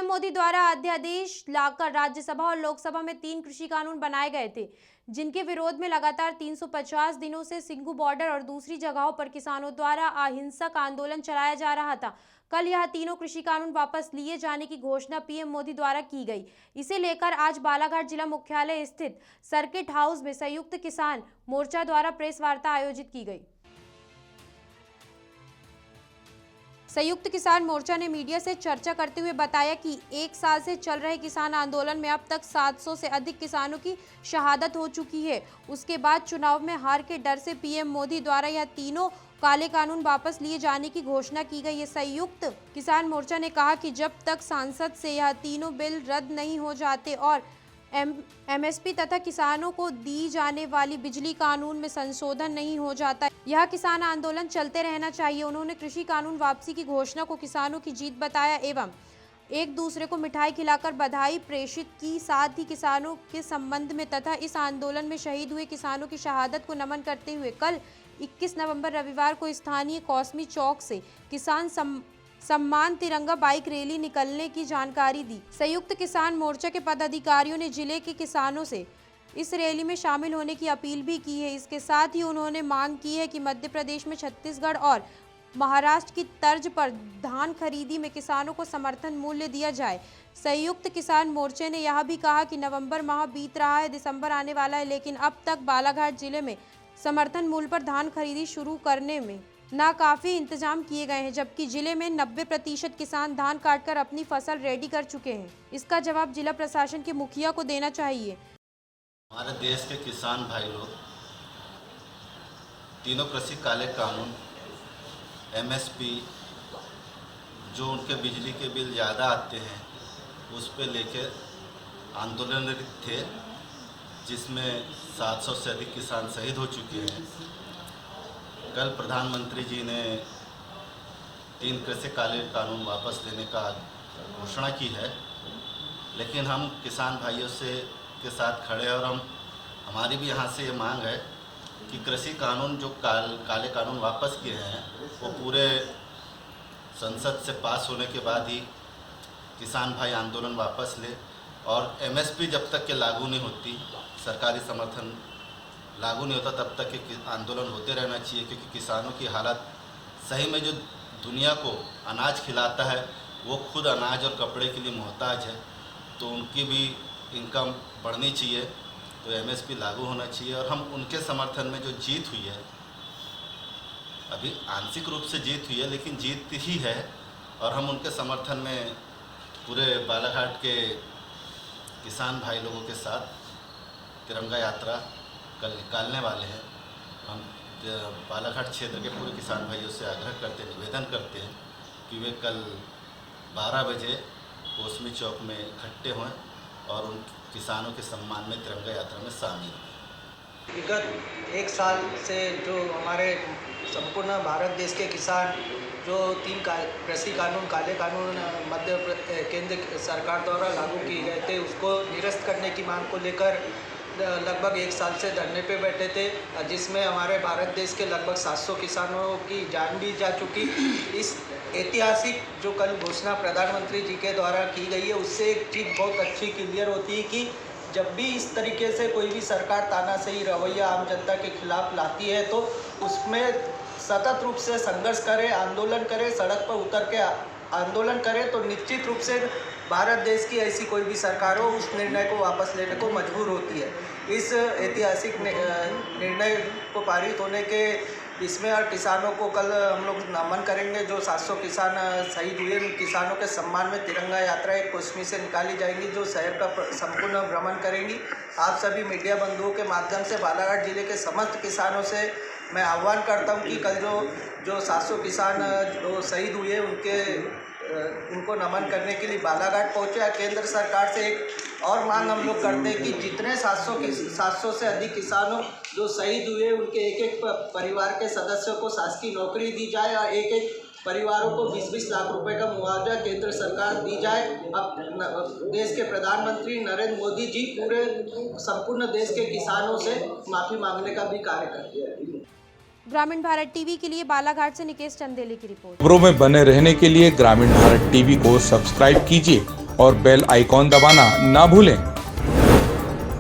PM Modi द्वारा अध्यादेश लाकर राज्यसभा और लोकसभा में 3 कृषि कानून बनाए गए थे, जिनके विरोध में लगातार 350 दिनों से सिंघू बॉर्डर और दूसरी जगहों पर किसानों द्वारा अहिंसक आंदोलन चलाया जा रहा था। कल यह तीनों कृषि कानून वापस लिए जाने की घोषणा पीएम मोदी द्वारा की गई। इसे लेकर आज बालाघाट जिला मुख्यालय स्थित सर्किट हाउस में संयुक्त किसान मोर्चा द्वारा प्रेस वार्ता आयोजित की गई। संयुक्त किसान मोर्चा ने मीडिया से चर्चा करते हुए बताया कि 1 साल से चल रहे किसान आंदोलन में अब तक 700 से अधिक किसानों की शहादत हो चुकी है। उसके बाद चुनाव में हार के डर से पीएम मोदी द्वारा यह तीनों काले कानून वापस लिए जाने की घोषणा की गई है। संयुक्त किसान मोर्चा ने कहा कि जब तक संसद से यह तीनों बिल रद्द नहीं हो जाते और एमएसपी तथा किसानों को दी जाने वाली बिजली कानून में संशोधन नहीं हो जाता, यह किसान आंदोलन चलते रहना चाहिए। उन्होंने कृषि कानून वापसी की घोषणा को किसानों की जीत बताया एवं एक दूसरे को मिठाई खिलाकर बधाई प्रेषित की। साथ ही किसानों के संबंध में तथा इस आंदोलन में शहीद हुए किसानों की शहादत को नमन करते हुए कल 21 नवंबर रविवार को स्थानीय कौसमी चौक से किसान सम्मान तिरंगा बाइक रैली निकलने की जानकारी दी। संयुक्त किसान मोर्चा के पदाधिकारियों ने जिले के किसानों से इस रैली में शामिल होने की अपील भी की है। इसके साथ ही उन्होंने मांग की है कि मध्य प्रदेश में छत्तीसगढ़ और महाराष्ट्र की तर्ज पर धान खरीदी में किसानों को समर्थन मूल्य दिया जाए। संयुक्त किसान मोर्चे ने यह भी कहा कि नवंबर माह बीत रहा है, दिसंबर आने वाला है, लेकिन अब तक बालाघाट जिले में समर्थन मूल्य पर धान खरीदी शुरू करने में नाकाफी इंतजाम किए गए हैं, जबकि जिले में 90% किसान धान काटकर अपनी फसल रेडी कर चुके हैं। इसका जवाब जिला प्रशासन के मुखिया को देना चाहिए। हमारे देश के किसान भाई लोग तीनों कृषि काले कानून, एमएसपी, जो उनके बिजली के बिल ज़्यादा आते हैं उस पे लेकर आंदोलनरत थे, जिसमें 700 से अधिक किसान शहीद हो चुके हैं। कल प्रधानमंत्री जी ने 3 कृषि काले कानून वापस लेने का घोषणा की है, लेकिन हम किसान भाइयों के साथ खड़े और हमारी भी यहाँ से ये मांग है कि कृषि कानून जो काले कानून वापस किए हैं वो पूरे संसद से पास होने के बाद ही किसान भाई आंदोलन वापस ले, और एमएसपी जब तक के लागू नहीं होती, सरकारी समर्थन लागू नहीं होता, तब तक के आंदोलन होते रहना चाहिए। क्योंकि किसानों की हालत सही में, जो दुनिया को अनाज खिलाता है वो खुद अनाज और कपड़े के लिए मोहताज है, तो उनकी भी इनकम बढ़नी चाहिए, तो एमएसपी लागू होना चाहिए। और हम उनके समर्थन में जो जीत हुई है, अभी आंशिक रूप से जीत हुई है लेकिन जीत ही है, और हम उनके समर्थन में पूरे बालाघाट के किसान भाई लोगों के साथ तिरंगा यात्रा कल निकालने वाले हैं। हम बालाघाट क्षेत्र के पूरे किसान भाइयों से आग्रह करते हैं, निवेदन करते हैं कि वे कल 12 बजे कौसमी चौक में इकट्ठे हों और उन किसानों के सम्मान में तिरंगा यात्रा में शामिल हों। विगत 1 साल से जो हमारे संपूर्ण भारत देश के किसान जो 3 कृषि कानून, काले कानून केंद्र सरकार द्वारा लागू किए गए थे, उसको निरस्त करने की मांग को लेकर लगभग 1 साल से धरने पे बैठे थे, जिसमें हमारे भारत देश के लगभग 700 किसानों की जान भी जा चुकी। इस ऐतिहासिक जो कल घोषणा प्रधानमंत्री जी के द्वारा की गई है, उससे एक चीज़ बहुत अच्छी क्लियर होती है कि जब भी इस तरीके से कोई भी सरकार तानाशाही रवैया आम जनता के खिलाफ लाती है तो उसमें सतत रूप से संघर्ष करे, आंदोलन करे, सड़क पर उतर के आंदोलन करे, तो निश्चित रूप से भारत देश की ऐसी कोई भी सरकार हो उस निर्णय को वापस लेने को मजबूर होती है। इस ऐतिहासिक निर्णय को पारित होने के इसमें और किसानों को कल हम लोग नमन करेंगे। जो 700 किसान शहीद हुए, उन किसानों के सम्मान में तिरंगा यात्रा एक कौसमी से निकाली जाएंगी, जो शहर का संपूर्ण भ्रमण करेंगी। आप सभी मीडिया बंधुओं के माध्यम से बालाघाट जिले के समस्त किसानों से मैं आह्वान करता हूं कि कल जो 700 किसान जो शहीद हुए उनको नमन करने के लिए बालाघाट पहुंचे। केंद्र सरकार से एक और मांग हम लोग करते हैं कि जितने 700 से अधिक किसानों जो शहीद हुए उनके एक परिवार के सदस्यों को शासकीय नौकरी दी जाए और एक परिवारों को 20-20 लाख रुपए का मुआवजा केंद्र सरकार दी जाए। अब देश के प्रधानमंत्री नरेंद्र मोदी जी पूरे संपूर्ण देश के किसानों से माफ़ी मांगने का भी कार्य करते हैं। ग्रामीण भारत टीवी के लिए बालाघाट से निकेश चंदेले की रिपोर्ट। खबरों में बने रहने के लिए ग्रामीण भारत टीवी को सब्सक्राइब कीजिए और बेल आइकॉन दबाना ना भूलें।